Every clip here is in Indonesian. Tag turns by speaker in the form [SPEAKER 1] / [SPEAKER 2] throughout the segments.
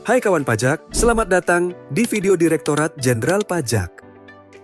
[SPEAKER 1] Hai kawan pajak, selamat datang di video Direktorat Jenderal Pajak.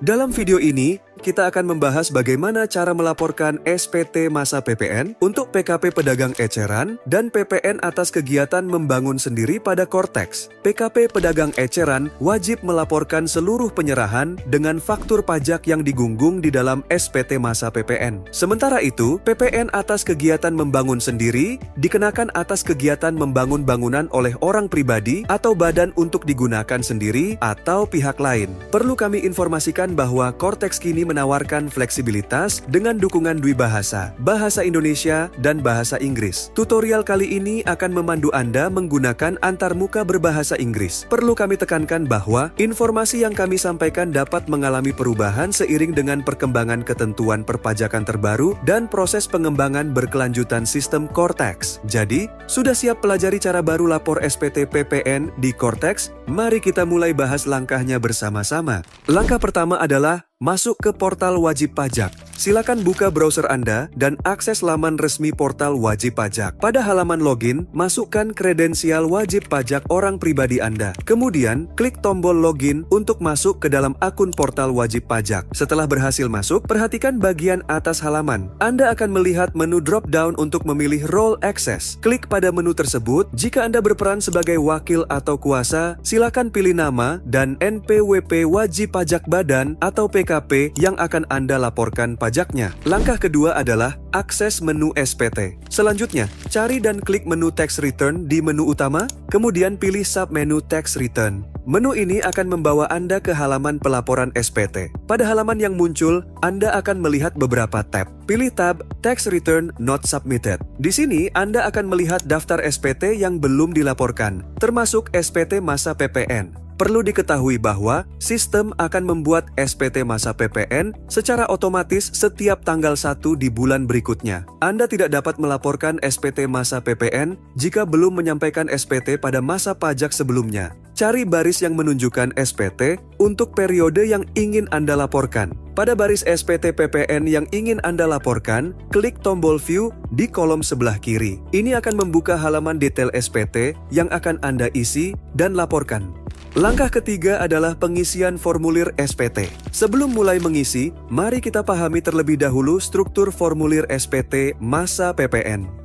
[SPEAKER 1] Dalam video ini, kita akan membahas bagaimana cara melaporkan SPT masa PPN untuk PKP pedagang eceran dan PPN atas kegiatan membangun sendiri pada Kortex. PKP pedagang eceran wajib melaporkan seluruh penyerahan dengan faktur pajak yang digunggung di dalam SPT masa PPN. Sementara itu, PPN atas kegiatan membangun sendiri dikenakan atas kegiatan membangun bangunan oleh orang pribadi atau badan untuk digunakan sendiri atau pihak lain. Perlu kami informasikan bahwa Kortex kini menawarkan fleksibilitas dengan dukungan dwibahasa, bahasa Indonesia, dan bahasa Inggris. Tutorial kali ini akan memandu Anda menggunakan antarmuka berbahasa Inggris. Perlu kami tekankan bahwa informasi yang kami sampaikan dapat mengalami perubahan seiring dengan perkembangan ketentuan perpajakan terbaru dan proses pengembangan berkelanjutan sistem Kortex. Jadi, sudah siap pelajari cara baru lapor SPT PPN di Kortex? Mari kita mulai bahas langkahnya bersama-sama. Langkah pertama adalah masuk ke portal wajib pajak. Silakan buka browser Anda dan akses laman resmi portal wajib pajak. Pada halaman login, masukkan kredensial wajib pajak orang pribadi Anda. Kemudian, klik tombol login untuk masuk ke dalam akun portal wajib pajak. Setelah berhasil masuk, perhatikan bagian atas halaman. Anda akan melihat menu drop-down untuk memilih role access. Klik pada menu tersebut. Jika Anda berperan sebagai wakil atau kuasa, silakan pilih nama dan NPWP wajib pajak badan atau PKP yang akan Anda laporkan pajaknya. Langkah kedua adalah akses menu SPT. Selanjutnya, cari dan klik menu Tax Return di menu utama, kemudian pilih submenu Tax Return. Menu ini akan membawa Anda ke halaman pelaporan SPT. Pada halaman yang muncul, Anda akan melihat beberapa tab. Pilih tab Tax Return Not Submitted. Di sini, Anda akan melihat daftar SPT yang belum dilaporkan, termasuk SPT masa PPN. Perlu diketahui bahwa sistem akan membuat SPT masa PPN secara otomatis setiap tanggal 1 di bulan berikutnya. Anda tidak dapat melaporkan SPT masa PPN jika belum menyampaikan SPT pada masa pajak sebelumnya. Cari baris yang menunjukkan SPT untuk periode yang ingin Anda laporkan. Pada baris SPT PPN yang ingin Anda laporkan, klik tombol View di kolom sebelah kiri. Ini akan membuka halaman detail SPT yang akan Anda isi dan laporkan. Langkah ketiga adalah pengisian formulir SPT. Sebelum mulai mengisi, mari kita pahami terlebih dahulu struktur formulir SPT masa PPN.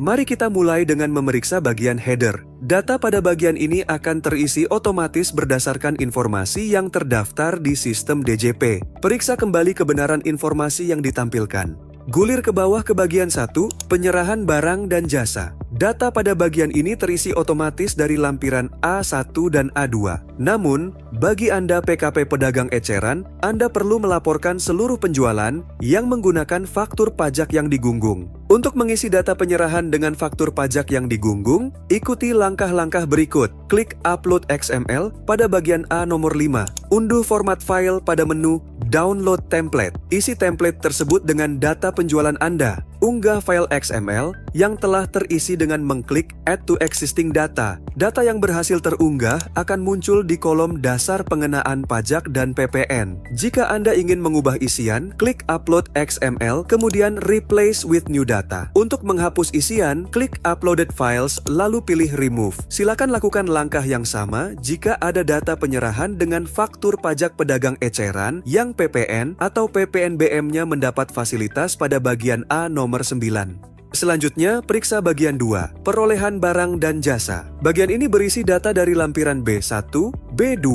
[SPEAKER 1] Mari kita mulai dengan memeriksa bagian header. Data pada bagian ini akan terisi otomatis berdasarkan informasi yang terdaftar di sistem DJP. Periksa kembali kebenaran informasi yang ditampilkan. Gulir ke bawah ke bagian 1, penyerahan barang dan jasa. Data pada bagian ini terisi otomatis dari lampiran A1 dan A2. Namun, bagi Anda PKP pedagang eceran, Anda perlu melaporkan seluruh penjualan yang menggunakan faktur pajak yang digunggung. Untuk mengisi data penyerahan dengan faktur pajak yang digunggung, ikuti langkah-langkah berikut. Klik Upload XML pada bagian A nomor 5. Unduh format file pada menu Download Template. Isi template tersebut dengan data penjualan Anda. Unggah file XML yang telah terisi dengan mengklik Add to Existing Data. Data yang berhasil terunggah akan muncul di kolom dasar pengenaan pajak dan PPN. Jika Anda ingin mengubah isian, klik Upload XML, kemudian Replace with New Data. Untuk menghapus isian, klik Uploaded Files, lalu pilih Remove. Silakan lakukan langkah yang sama jika ada data penyerahan dengan faktur pajak pedagang eceran yang PPN atau PPNBM-nya mendapat fasilitas pada bagian A nomor 9. Selanjutnya, periksa bagian 2, perolehan barang dan jasa. Bagian ini berisi data dari lampiran B1, B2,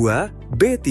[SPEAKER 1] B3,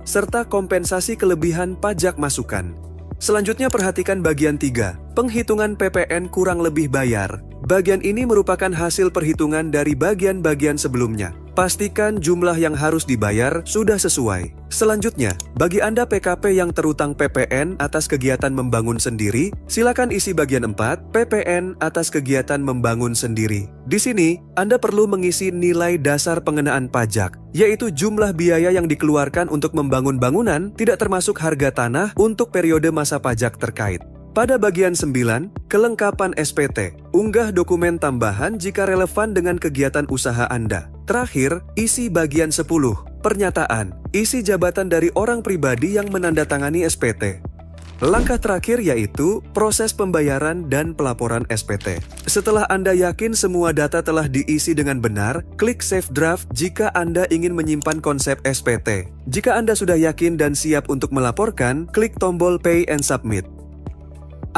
[SPEAKER 1] serta kompensasi kelebihan pajak masukan. Selanjutnya perhatikan bagian 3, penghitungan PPN kurang lebih bayar. Bagian ini merupakan hasil perhitungan dari bagian-bagian sebelumnya. Pastikan jumlah yang harus dibayar sudah sesuai. Selanjutnya, bagi Anda PKP yang terutang PPN atas kegiatan membangun sendiri, silakan isi bagian 4, PPN atas kegiatan membangun sendiri. Di sini, Anda perlu mengisi nilai dasar pengenaan pajak, yaitu jumlah biaya yang dikeluarkan untuk membangun bangunan, tidak termasuk harga tanah untuk periode masa pajak terkait. Pada bagian 9, kelengkapan SPT. Unggah dokumen tambahan jika relevan dengan kegiatan usaha Anda. Terakhir, isi bagian 10, pernyataan. Isi jabatan dari orang pribadi yang menandatangani SPT. Langkah terakhir yaitu proses pembayaran dan pelaporan SPT. Setelah Anda yakin semua data telah diisi dengan benar, klik Save Draft jika Anda ingin menyimpan konsep SPT. Jika Anda sudah yakin dan siap untuk melaporkan, klik tombol Pay and Submit.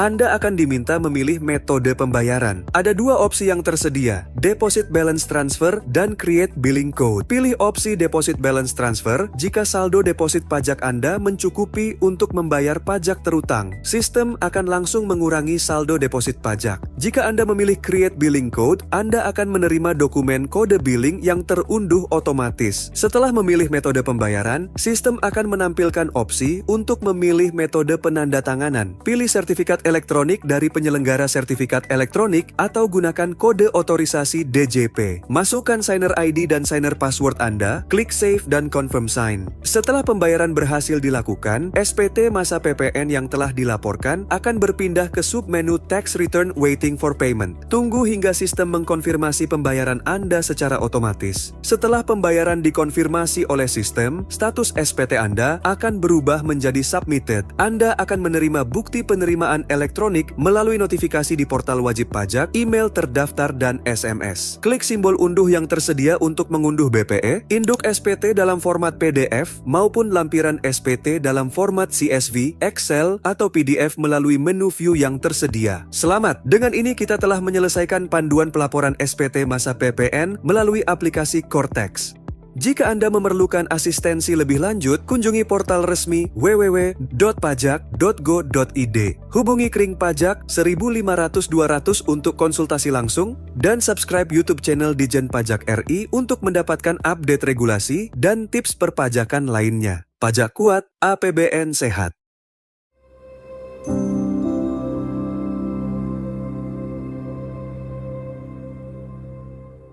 [SPEAKER 1] Anda akan diminta memilih metode pembayaran. Ada dua opsi yang tersedia, Deposit Balance Transfer dan Create Billing Code. Pilih opsi Deposit Balance Transfer jika saldo deposit pajak Anda mencukupi untuk membayar pajak terutang. Sistem akan langsung mengurangi saldo deposit pajak. Jika Anda memilih Create Billing Code, Anda akan menerima dokumen kode billing yang terunduh otomatis. Setelah memilih metode pembayaran, sistem akan menampilkan opsi untuk memilih metode penandatanganan. Pilih sertifikat elektronik dari penyelenggara sertifikat elektronik atau gunakan kode otorisasi DJP. Masukkan signer ID dan signer password Anda, klik Save dan Confirm Sign. Setelah pembayaran berhasil dilakukan, SPT masa PPN yang telah dilaporkan akan berpindah ke submenu Tax Return Waiting for Payment. Tunggu hingga sistem mengkonfirmasi pembayaran Anda secara otomatis. Setelah pembayaran dikonfirmasi oleh sistem, status SPT Anda akan berubah menjadi Submitted. Anda akan menerima bukti penerimaan elektronik melalui notifikasi di portal wajib pajak, email terdaftar, dan SMS. Klik simbol unduh yang tersedia untuk mengunduh BPE, induk SPT dalam format PDF, maupun lampiran SPT dalam format CSV, Excel, atau PDF melalui menu view yang tersedia. Selamat! Dengan ini kita telah menyelesaikan panduan pelaporan SPT masa PPN melalui aplikasi Cortex. Jika Anda memerlukan asistensi lebih lanjut, kunjungi portal resmi www.pajak.go.id. Hubungi Kring Pajak 1500-200 untuk konsultasi langsung dan subscribe YouTube channel Ditjen Pajak RI untuk mendapatkan update regulasi dan tips perpajakan lainnya. Pajak kuat, APBN sehat.